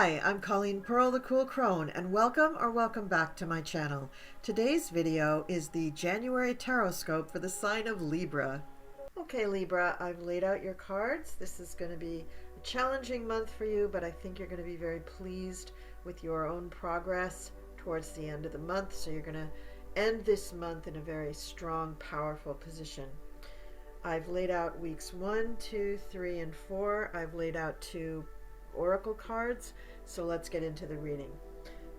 Hi, I'm Colleen Pearl, the Cool Crone, and welcome back to my channel. Today's video is the January Tarotscope for the sign of Libra. Okay, Libra, I've laid out your cards. This is going to be a challenging month for you, but I think you're going to be very pleased with your own progress towards the end of the month. So you're going to end this month in a very strong, powerful position. I've laid out weeks 1, 2, 3, and 4. I've laid out 2 oracle cards, so let's get into the reading.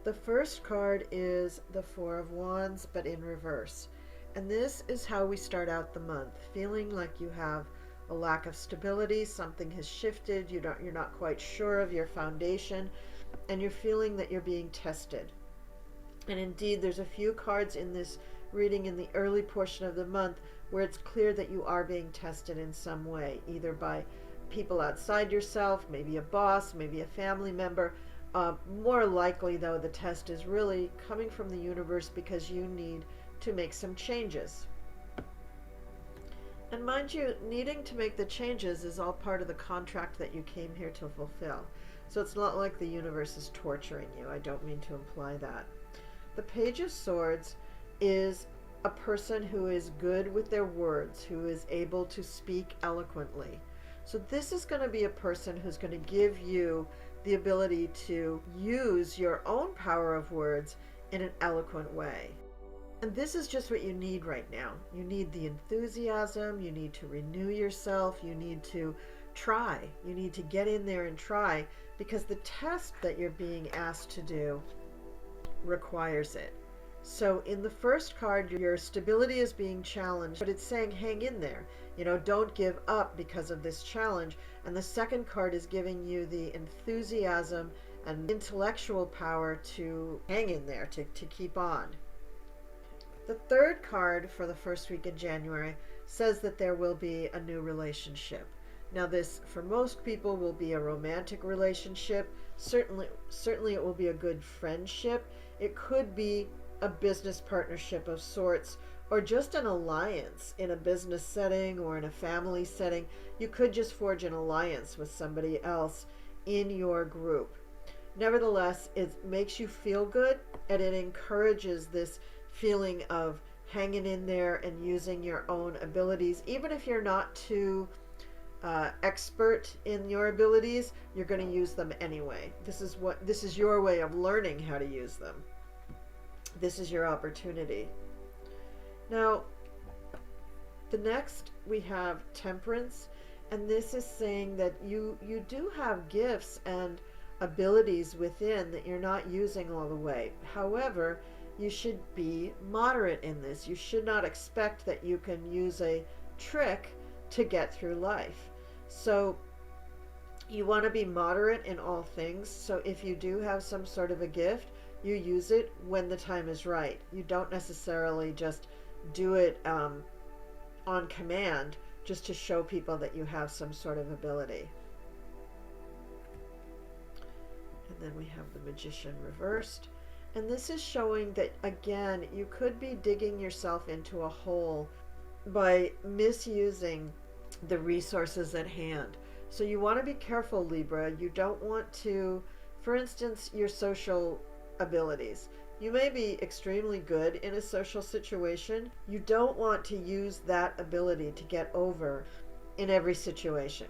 The first card is the Four of Wands, but in reverse. And this is how we start out the month, feeling like you have a lack of stability, something has shifted, you're not quite sure of your foundation, and you're feeling that you're being tested. And indeed, there's a few cards in this reading in the early portion of the month where it's clear that you are being tested in some way, either by people outside yourself, maybe a boss, maybe a family member. More likely, though, the test is really coming from the universe because you need to make some changes. And mind you, needing to make the changes is all part of the contract that you came here to fulfill. So it's not like the universe is torturing you. I don't mean to imply that. The Page of Swords is a person who is good with their words, who is able to speak eloquently. So this is going to be a person who's going to give you the ability to use your own power of words in an eloquent way. And this is just what you need right now. You need the enthusiasm, you need to renew yourself, you need to try, you need to get in there and try, because the test that you're being asked to do requires it. So in the first card, your stability is being challenged, but it's saying hang in there. Don't give up because of this challenge. And the second card is giving you the enthusiasm and intellectual power to hang in there, to keep on. The third card for the first week of January says that there will be a new relationship. Now this, for most people, will be a romantic relationship. Certainly it will be a good friendship. It could be a business partnership of sorts, or just an alliance in a business setting or in a family setting. You could just forge an alliance with somebody else in your group. Nevertheless, it makes you feel good, and it encourages this feeling of hanging in there and using your own abilities. Even if you're not too expert in your abilities, you're going to use them anyway. This is your way of learning how to use them. This is your opportunity. Now, the next we have Temperance, and this is saying that you do have gifts and abilities within that you're not using all the way. However, you should be moderate in this. You should not expect that you can use a trick to get through life. So you want to be moderate in all things. So if you do have some sort of a gift, you use it when the time is right. You don't necessarily just do it on command just to show people that you have some sort of ability. And then we have the Magician reversed. And this is showing that, again, you could be digging yourself into a hole by misusing the resources at hand. So you want to be careful, Libra. You don't want to, for instance, your social abilities. You may be extremely good in a social situation. You don't want to use that ability to get over in every situation.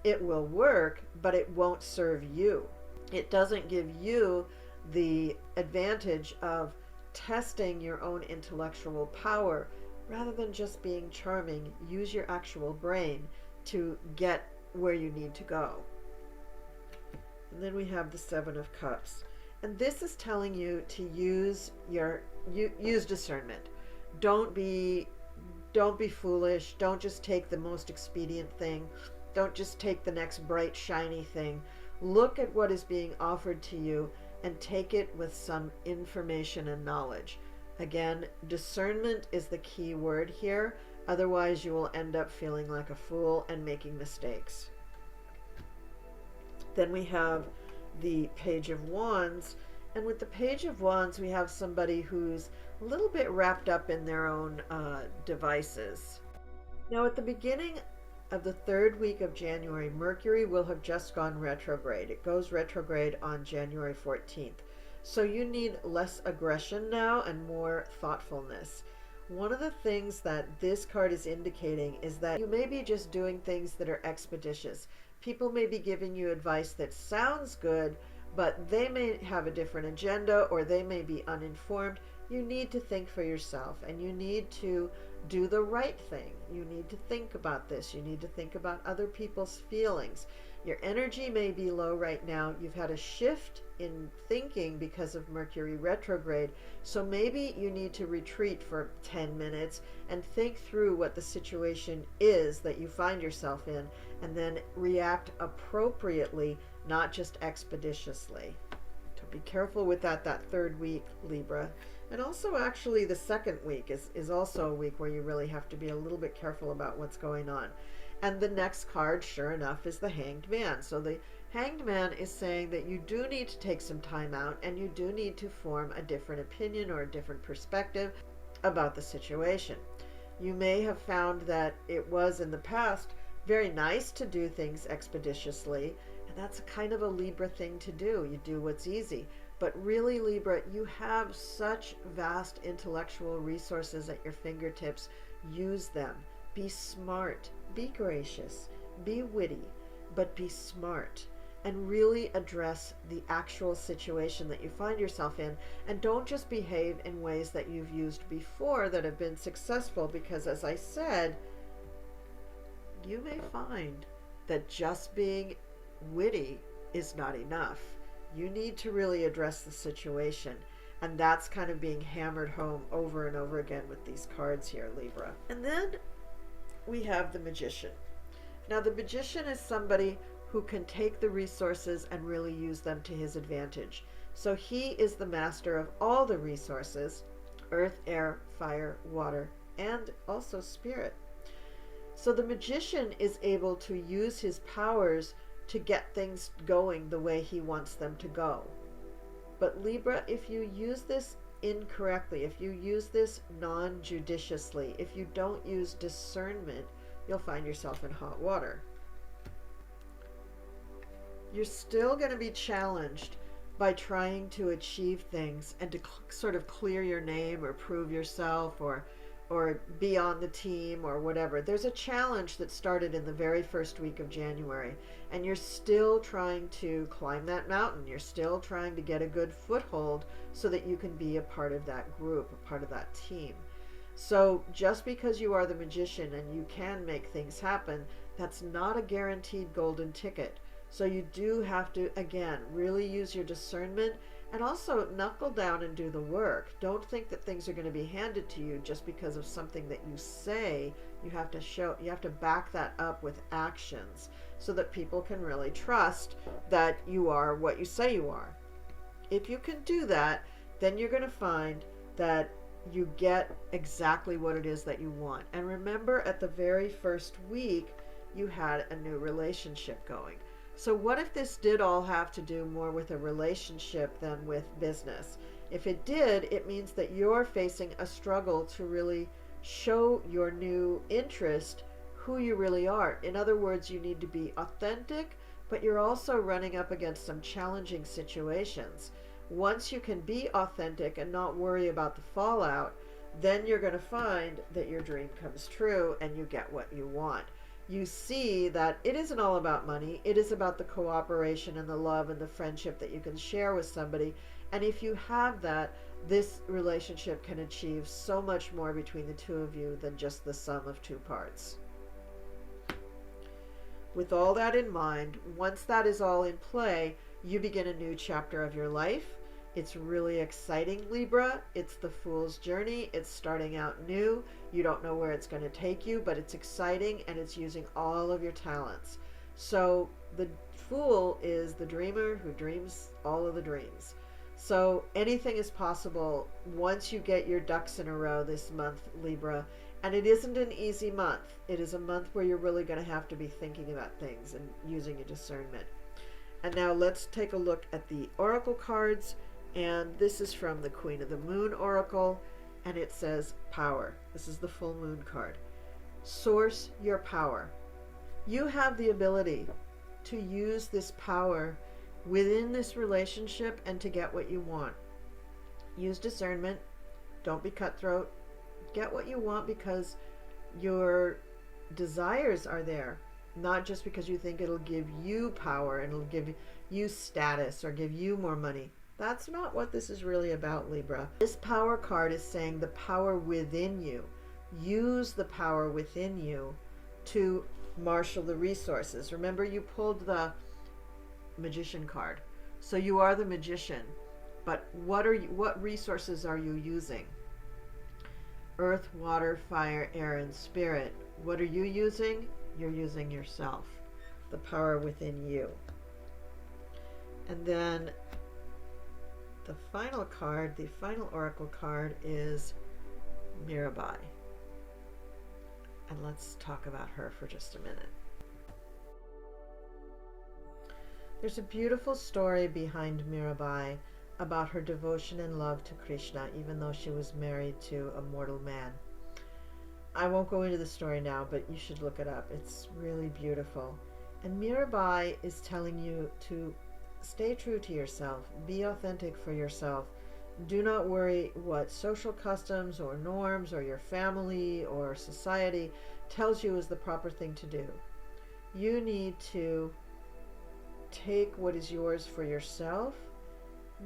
It will work, but it won't serve you. It doesn't give you the advantage of testing your own intellectual power. Rather than just being charming, use your actual brain to get where you need to go. And then we have the Seven of Cups. And this is telling you to use discernment. Don't be foolish. Don't just take the most expedient thing. Don't just take the next bright, shiny thing. Look at what is being offered to you and take it with some information and knowledge. Again, discernment is the key word here. Otherwise, you will end up feeling like a fool and making mistakes. Then we have the Page of Wands, and with the Page of Wands we have somebody who's a little bit wrapped up in their own devices. Now at the beginning of the third week of January, Mercury will have just gone retrograde. It goes retrograde on January 14th. So you need less aggression now and more thoughtfulness. One of the things that this card is indicating is that you may be just doing things that are expeditious. People may be giving you advice that sounds good, but they may have a different agenda or they may be uninformed. You need to think for yourself and you need to do the right thing. You need to think about this. You need to think about other people's feelings. Your energy may be low right now. You've had a shift in thinking because of Mercury retrograde. So maybe you need to retreat for 10 minutes and think through what the situation is that you find yourself in and then react appropriately, not just expeditiously. So be careful with that third week, Libra. And also actually the second week is also a week where you really have to be a little bit careful about what's going on. And the next card, sure enough, is the Hanged Man. So the Hanged Man is saying that you do need to take some time out and you do need to form a different opinion or a different perspective about the situation. You may have found that it was in the past very nice to do things expeditiously, and that's kind of a Libra thing to do. You do what's easy. But really, Libra, you have such vast intellectual resources at your fingertips. Use them. Be smart. Be gracious. Be witty. But be smart. And really address the actual situation that you find yourself in. And don't just behave in ways that you've used before that have been successful. Because as I said, you may find that just being witty is not enough. You need to really address the situation. And that's kind of being hammered home over and over again with these cards here, Libra. And then we have the Magician. Now, the Magician is somebody who can take the resources and really use them to his advantage. So he is the master of all the resources, earth, air, fire, water, and also spirit. So the Magician is able to use his powers to get things going the way he wants them to go. But Libra, if you use this incorrectly, if you use this non-judiciously, if you don't use discernment, you'll find yourself in hot water. You're still going to be challenged by trying to achieve things and to sort of clear your name or prove yourself or be on the team or whatever. There's a challenge that started in the very first week of January, and you're still trying to climb that mountain. You're still trying to get a good foothold so that you can be a part of that group, a part of that team. So just because you are the Magician and you can make things happen, that's not a guaranteed golden ticket. So you do have to, again, really use your discernment and also knuckle down and do the work. Don't think that things are going to be handed to you just because of something that you say. You have to back that up with actions so that people can really trust that you are what you say you are. If you can do that, then you're going to find that you get exactly what it is that you want. And remember, at the very first week, you had a new relationship going. So what if this did all have to do more with a relationship than with business? If it did, it means that you're facing a struggle to really show your new interest who you really are. In other words, you need to be authentic, but you're also running up against some challenging situations. Once you can be authentic and not worry about the fallout, then you're going to find that your dream comes true and you get what you want. You see that it isn't all about money. It is about the cooperation and the love and the friendship that you can share with somebody. And if you have that, this relationship can achieve so much more between the two of you than just the sum of two parts. With all that in mind, once that is all in play, you begin a new chapter of your life. It's really exciting, Libra. It's the Fool's journey. It's starting out new. You don't know where it's going to take you, but it's exciting and it's using all of your talents. So the Fool is the dreamer who dreams all of the dreams. So anything is possible once you get your ducks in a row this month, Libra. And it isn't an easy month. It is a month where you're really going to have to be thinking about things and using your discernment. And now let's take a look at the oracle cards. And this is from the Queen of the Moon Oracle, and it says power. This is the full moon card. Source your power. You have the ability to use this power within this relationship and to get what you want. Use discernment. Don't be cutthroat. Get what you want because your desires are there, not just because you think it'll give you power and it'll give you status or give you more money. That's not what this is really about, Libra. This power card is saying the power within you. Use the power within you to marshal the resources. Remember, you pulled the Magician card. So you are the magician. But what resources are you using? Earth, water, fire, air, and spirit. What are you using? You're using yourself. The power within you. And then the final card, the final oracle card is Mirabai. And let's talk about her for just a minute. There's a beautiful story behind Mirabai about her devotion and love to Krishna, even though she was married to a mortal man. I won't go into the story now, but you should look it up. It's really beautiful. And Mirabai is telling you to stay true to yourself. Be authentic for yourself. Do not worry what social customs or norms or your family or society tells you is the proper thing to do. You need to take what is yours for yourself.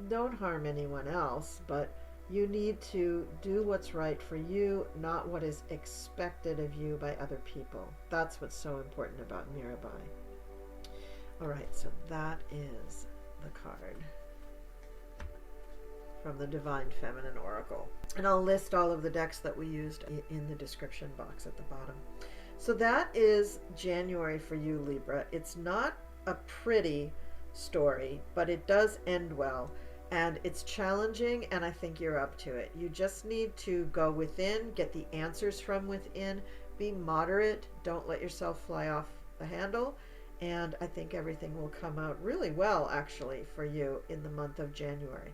Don't harm anyone else, but you need to do what's right for you, not what is expected of you by other people. That's what's so important about Mirabai. All right, so that is the card from the Divine Feminine Oracle. And I'll list all of the decks that we used in the description box at the bottom. So that is January for you, Libra. It's not a pretty story, but it does end well. And it's challenging, and I think you're up to it. You just need to go within, get the answers from within, be moderate, don't let yourself fly off the handle, and I think everything will come out really well, actually, for you in the month of January.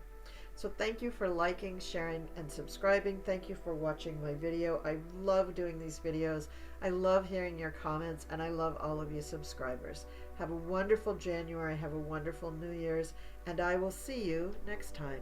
So thank you for liking, sharing, and subscribing. Thank you for watching my video. I love doing these videos. I love hearing your comments, and I love all of you subscribers. Have a wonderful January. Have a wonderful New Year's, and I will see you next time.